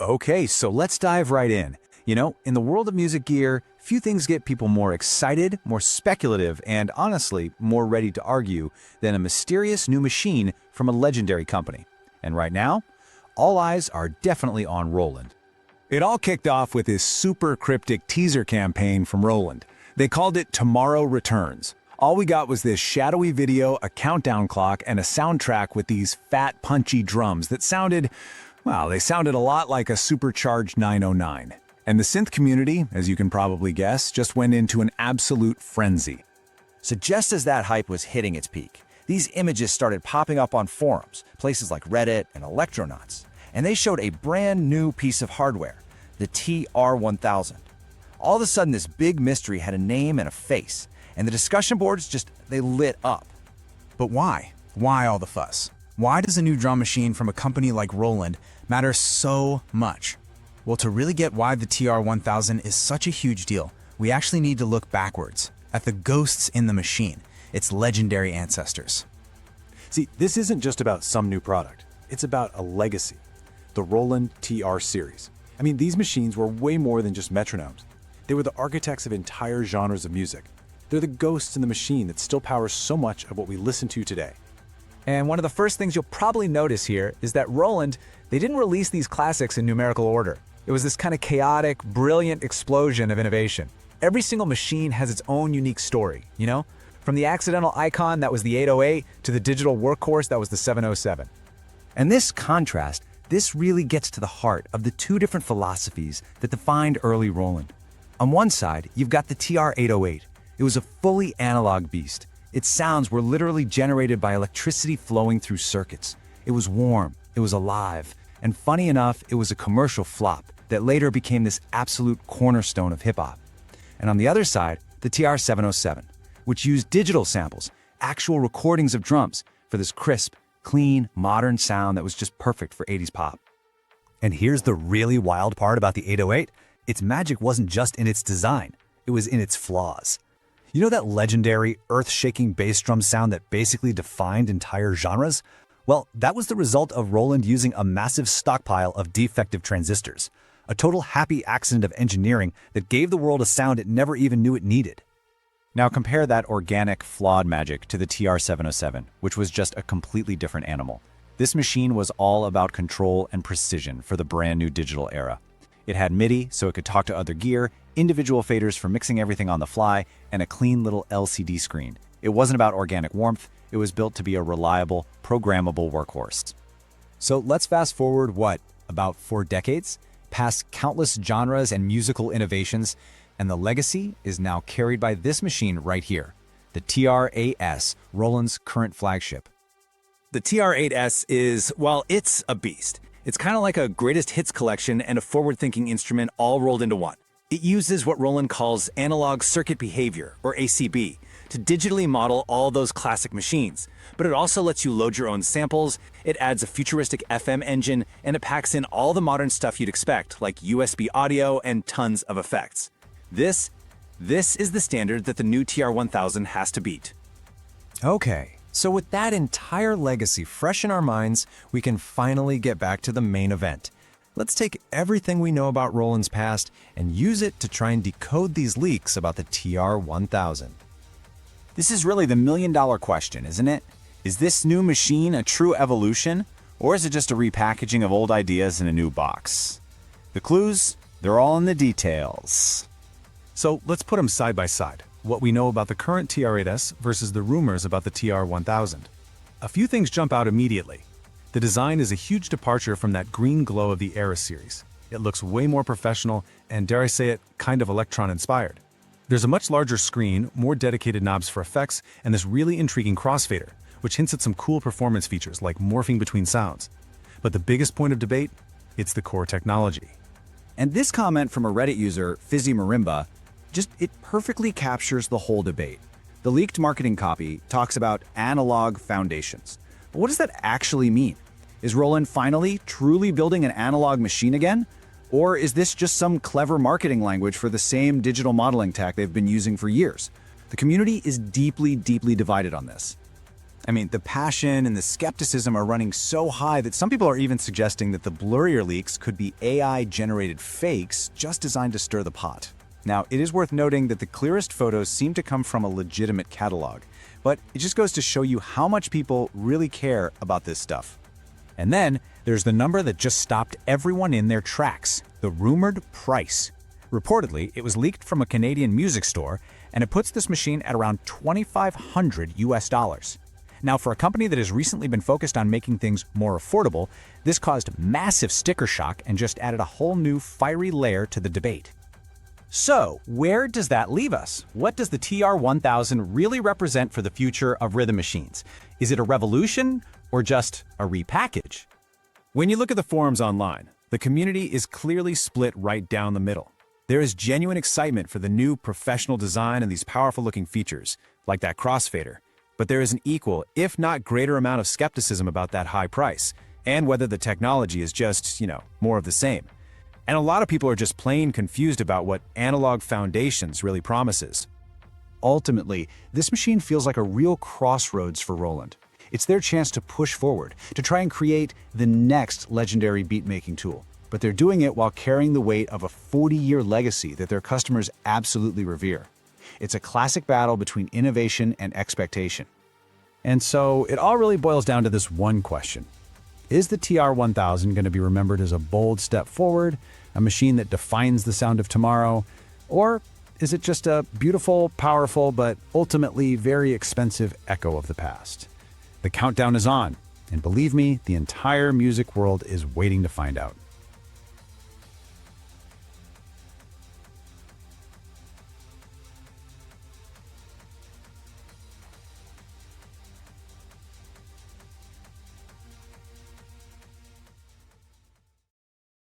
Okay, so let's dive right in. In the world of music gear, few things get people more excited, more speculative, and honestly, more ready to argue than a mysterious new machine from a legendary company. And right now, all eyes are definitely on Roland. It all kicked off with this super cryptic teaser campaign from Roland. They called it Tomorrow Returns. All we got was this shadowy video, a countdown clock, and a soundtrack with these fat, punchy drums that sounded, well, they sounded a lot like a supercharged 909. And the synth community, as you can probably guess, just went into an absolute frenzy. So just as that hype was hitting its peak, these images started popping up on forums, places like Reddit and Electronauts, and they showed a brand new piece of hardware, the TR1000. All of a sudden, this big mystery had a name and a face, and the discussion boards they lit up. But why? Why all the fuss? Why does a new drum machine from a company like Roland matter so much? Well, to really get why the TR1000 is such a huge deal, we actually need to look backwards at the ghosts in the machine, its legendary ancestors. See, this isn't just about some new product. It's about a legacy, the Roland TR series. I mean, these machines were way more than just metronomes. They were the architects of entire genres of music. They're the ghosts in the machine that still powers so much of what we listen to today. And one of the first things you'll probably notice here is that Roland, they didn't release these classics in numerical order. It was this kind of chaotic, brilliant explosion of innovation. Every single machine has its own unique story, From the accidental icon that was the 808 to the digital workhorse that was the 707. And this contrast, this really gets to the heart of the two different philosophies that defined early Roland. On one side, you've got the TR-808. It was a fully analog beast. Its sounds were literally generated by electricity flowing through circuits. It was warm, it was alive, and funny enough, it was a commercial flop that later became this absolute cornerstone of hip-hop. And on the other side, the TR-707, which used digital samples, actual recordings of drums, for this crisp, clean, modern sound that was just perfect for 80s pop. And here's the really wild part about the 808. Its magic wasn't just in its design, it was in its flaws. You know that legendary, earth-shaking bass drum sound that basically defined entire genres? Well, that was the result of Roland using a massive stockpile of defective transistors. A total happy accident of engineering that gave the world a sound it never even knew it needed. Now compare that organic, flawed magic to the TR-707, which was just a completely different animal. This machine was all about control and precision for the brand new digital era. It had MIDI, so it could talk to other gear, individual faders for mixing everything on the fly, and a clean little LCD screen. It wasn't about organic warmth, it was built to be a reliable, programmable workhorse. So let's fast forward, about 4 decades? Past countless genres and musical innovations, and the legacy is now carried by this machine right here, the TR-8S, Roland's current flagship. The TR-8S is, well, it's a beast. It's kind of like a greatest hits collection and a forward-thinking instrument all rolled into one. It uses what Roland calls analog circuit behavior, or ACB, to digitally model all those classic machines. But it also lets you load your own samples, it adds a futuristic FM engine, and it packs in all the modern stuff you'd expect, like USB audio and tons of effects. This is the standard that the new TR1000 has to beat. Okay, so with that entire legacy fresh in our minds, we can finally get back to the main event. Let's take everything we know about Roland's past and use it to try and decode these leaks about the TR1000. This is really the million-dollar question, isn't it? Is this new machine a true evolution, or is it just a repackaging of old ideas in a new box? The clues, they're all in the details. So let's put them side by side. What we know about the current TR-8S versus the rumors about the TR1000. A few things jump out immediately. The design is a huge departure from that green glow of the Era series. It looks way more professional and, dare I say it, kind of Electron-inspired. There's a much larger screen, more dedicated knobs for effects, and this really intriguing crossfader, which hints at some cool performance features like morphing between sounds. But the biggest point of debate? It's the core technology. And this comment from a Reddit user, Fizzy Marimba, it perfectly captures the whole debate. The leaked marketing copy talks about analog foundations. But what does that actually mean? Is Roland finally truly building an analog machine again? Or is this just some clever marketing language for the same digital modeling tech they've been using for years? The community is deeply, deeply divided on this. I mean, the passion and the skepticism are running so high that some people are even suggesting that the blurrier leaks could be AI-generated fakes just designed to stir the pot. Now, it is worth noting that the clearest photos seem to come from a legitimate catalog, but it just goes to show you how much people really care about this stuff. And then there's the number that just stopped everyone in their tracks, the rumored price. Reportedly, it was leaked from a Canadian music store, and it puts this machine at around $2,500 US. Now, for a company that has recently been focused on making things more affordable, this caused massive sticker shock and just added a whole new fiery layer to the debate. So, where does that leave us? What does the TR1000 really represent for the future of rhythm machines? Is it a revolution or just a repackage? When you look at the forums online, the community is clearly split right down the middle. There is genuine excitement for the new professional design and these powerful-looking features, like that crossfader. But there is an equal, if not greater amount of skepticism about that high price, and whether the technology is just, more of the same. And a lot of people are just plain confused about what analog foundations really promises. Ultimately, this machine feels like a real crossroads for Roland. It's their chance to push forward, to try and create the next legendary beat-making tool. But they're doing it while carrying the weight of a 40-year legacy that their customers absolutely revere. It's a classic battle between innovation and expectation. And so it all really boils down to this one question. Is the TR1000 going to be remembered as a bold step forward, a machine that defines the sound of tomorrow, or is it just a beautiful, powerful, but ultimately very expensive echo of the past? The countdown is on, and believe me, the entire music world is waiting to find out.